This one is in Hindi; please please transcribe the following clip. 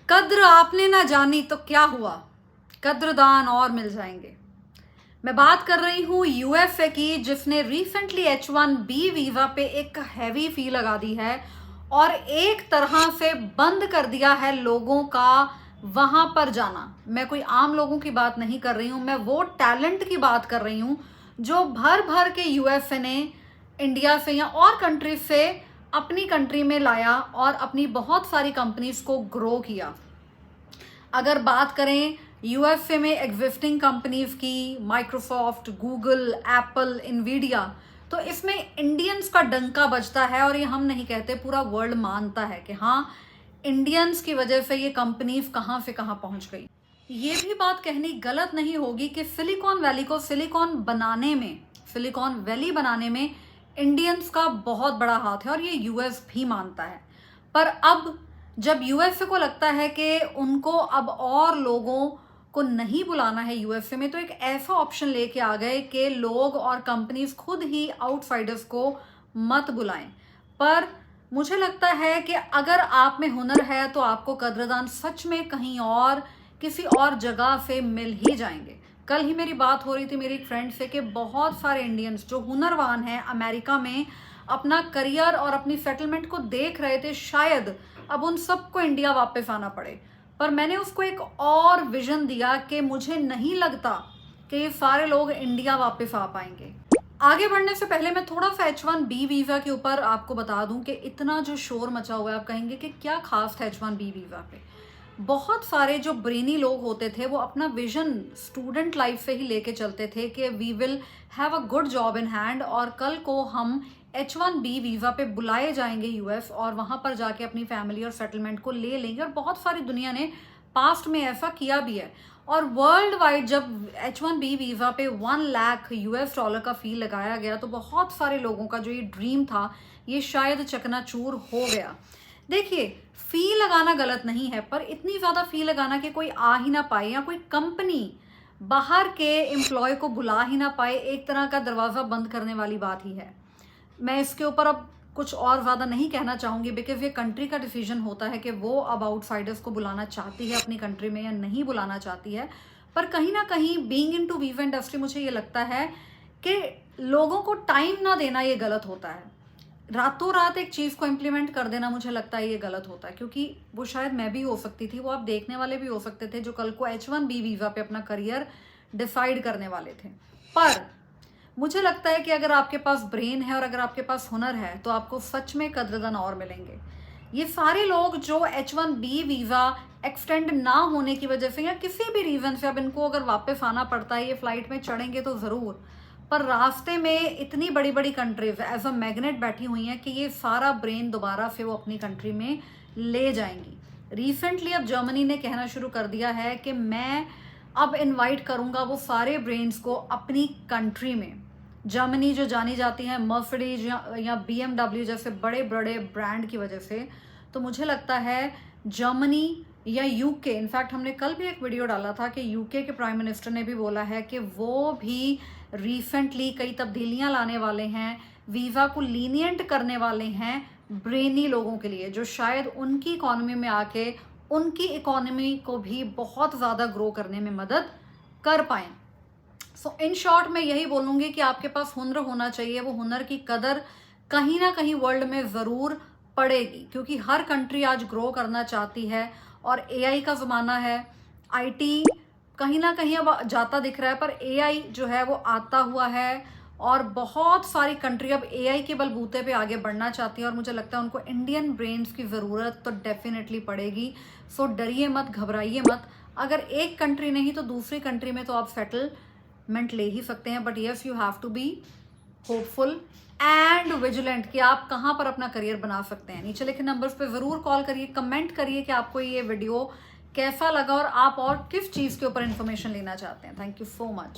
कद्र आपने ना जानी तो क्या हुआ, कद्रदान और मिल जाएंगे। मैं बात कर रही हूँ यूएफए की, जिसने रिसेंटली H1B वीजा पे एक हैवी फी लगा दी है और एक तरह से बंद कर दिया है लोगों का वहां पर जाना। मैं कोई आम लोगों की बात नहीं कर रही हूँ, मैं वो टैलेंट की बात कर रही हूँ जो भर भर के यूएफए ने इंडिया से या और कंट्री से अपनी कंट्री में लाया और अपनी बहुत सारी कंपनीज को ग्रो किया। अगर बात करें यूएफए में एग्जिस्टिंग कंपनीज की, माइक्रोसॉफ्ट, गूगल, एप्पल, इनवीडिया, तो इसमें इंडियंस का डंका बजता है और ये हम नहीं कहते, पूरा वर्ल्ड मानता है कि हाँ, इंडियंस की वजह से ये कंपनीज कहाँ से कहाँ पहुंच गई। ये भी बात कहनी गलत नहीं होगी कि सिलिकॉन वैली को सिलिकॉन वैली बनाने में इंडियंस का बहुत बड़ा हाथ है और ये यूएस भी मानता है। पर अब जब यूएसए को लगता है कि उनको अब और लोगों को नहीं बुलाना है यूएसए में, तो एक ऐसा ऑप्शन लेके आ गए कि लोग और कंपनीज खुद ही आउटसाइडर्स को मत बुलाएं। पर मुझे लगता है कि अगर आप में हुनर है तो आपको कद्रदान सच में कहीं और किसी और जगह से मिल ही जाएंगे। कल ही मेरी बात हो रही थी मेरी एक फ्रेंड से कि बहुत सारे इंडियंस जो हुनरवान हैं अमेरिका में अपना करियर और अपनी सेटलमेंट को देख रहे थे, शायद अब उन सबको इंडिया वापस आना पड़े। पर मैंने उसको एक और विजन दिया कि मुझे नहीं लगता कि ये सारे लोग इंडिया वापस आ पाएंगे। आगे बढ़ने से पहले मैं थोड़ा सा H1B वीजा के ऊपर आपको बता दूं कि इतना जो शोर मचा हुआ है, आप कहेंगे कि क्या खास था H1B वीजा पे। बहुत सारे जो ब्रेनी लोग होते थे वो अपना विजन स्टूडेंट लाइफ से ही लेके चलते थे कि we will have a good job in hand और कल को हम H1B वीजा पे बुलाए जाएंगे यूएस और वहां पर जाके अपनी फैमिली और सेटलमेंट को ले लेंगे। और बहुत सारी दुनिया ने पास्ट में ऐसा किया भी है। और वर्ल्ड वाइड जब H1B वीजा पे 1 लाख US डॉलर का फी लगाया गया तो बहुत सारे लोगों का जो ये ड्रीम था ये शायद चकनाचूर हो गया। देखिए, फी लगाना गलत नहीं है, पर इतनी ज्यादा फी लगाना कि कोई आ ही ना पाए या कोई कंपनी बाहर के एम्प्लॉय को बुला ही ना पाए, एक तरह का दरवाजा बंद करने वाली बात ही है। मैं इसके ऊपर अब कुछ और ज़्यादा नहीं कहना चाहूँगी, बिकॉज ये कंट्री का डिसीजन होता है कि वो अब आउटसाइडर्स को बुलाना चाहती है अपनी कंट्री में या नहीं बुलाना चाहती है। पर कहीं ना कहीं बीइंग इनटू वीजा इंडस्ट्री मुझे ये लगता है कि लोगों को टाइम ना देना ये गलत होता है। रातों रात एक चीज़ को इम्प्लीमेंट कर देना मुझे लगता है ये गलत होता है, क्योंकि वो शायद मैं भी हो सकती थी, वो आप देखने वाले भी हो सकते थे जो कल को H1B वीजा पे अपना करियर डिसाइड करने वाले थे। पर मुझे लगता है कि अगर आपके पास ब्रेन है और अगर आपके पास हुनर है तो आपको सच में कद्रदान और मिलेंगे। ये सारे लोग जो H1B वीजा एक्सटेंड ना होने की वजह से या किसी भी रीजन से अब इनको अगर वापस आना पड़ता है, ये फ्लाइट में चढ़ेंगे तो जरूर, पर रास्ते में इतनी बड़ी बड़ी कंट्रीज एज अ मैग्नेट बैठी हुई हैं कि ये सारा ब्रेन दोबारा से वो अपनी कंट्री में ले जाएंगी। रिसेंटली अब जर्मनी ने कहना शुरू कर दिया है कि मैं अब इनवाइट करूंगा वो सारे ब्रेन्स को अपनी कंट्री में। जर्मनी जो जानी जाती है मर्सिडीज या BMW जैसे बड़े बड़े ब्रांड की वजह से, तो मुझे लगता है जर्मनी या यूके, इनफैक्ट हमने कल भी एक वीडियो डाला था कि यूके के प्राइम मिनिस्टर ने भी बोला है कि वो भी रिसेंटली कई तब्दीलियां लाने वाले हैं, वीज़ा को लीनियंट करने वाले हैं ब्रेनी लोगों के लिए, जो शायद उनकी इकोनॉमी में आके उनकी इकोनॉमी को भी बहुत ज़्यादा ग्रो करने में मदद कर पाएँ। सो इन शॉर्ट मैं यही बोलूँगी कि आपके पास हुनर होना चाहिए, वो हुनर की कदर कहीं ना कहीं वर्ल्ड में ज़रूर पड़ेगी, क्योंकि हर कंट्री आज ग्रो करना चाहती है और AI का ज़माना है। IT कहीं ना कहीं अब जाता दिख रहा है, पर AI जो है वो आता हुआ है और बहुत सारी कंट्री अब AI के बलबूते पे आगे बढ़ना चाहती है और मुझे लगता है उनको इंडियन ब्रेन्स की ज़रूरत तो डेफिनेटली पड़ेगी। सो डरिए मत, घबराइए मत। अगर एक कंट्री नहीं तो दूसरी कंट्री में तो आप सेटलमेंट ले ही सकते हैं, but yes you have to be hopeful and vigilant कि आप कहाँ पर अपना करियर बना सकते हैं। नीचे लिखे नंबर्स पे ज़रूर कॉल करिए, कमेंट करिए कि आपको ये वीडियो कैसा लगा और आप और किस चीज़ के ऊपर इन्फॉर्मेशन लेना चाहते हैं। Thank you so much.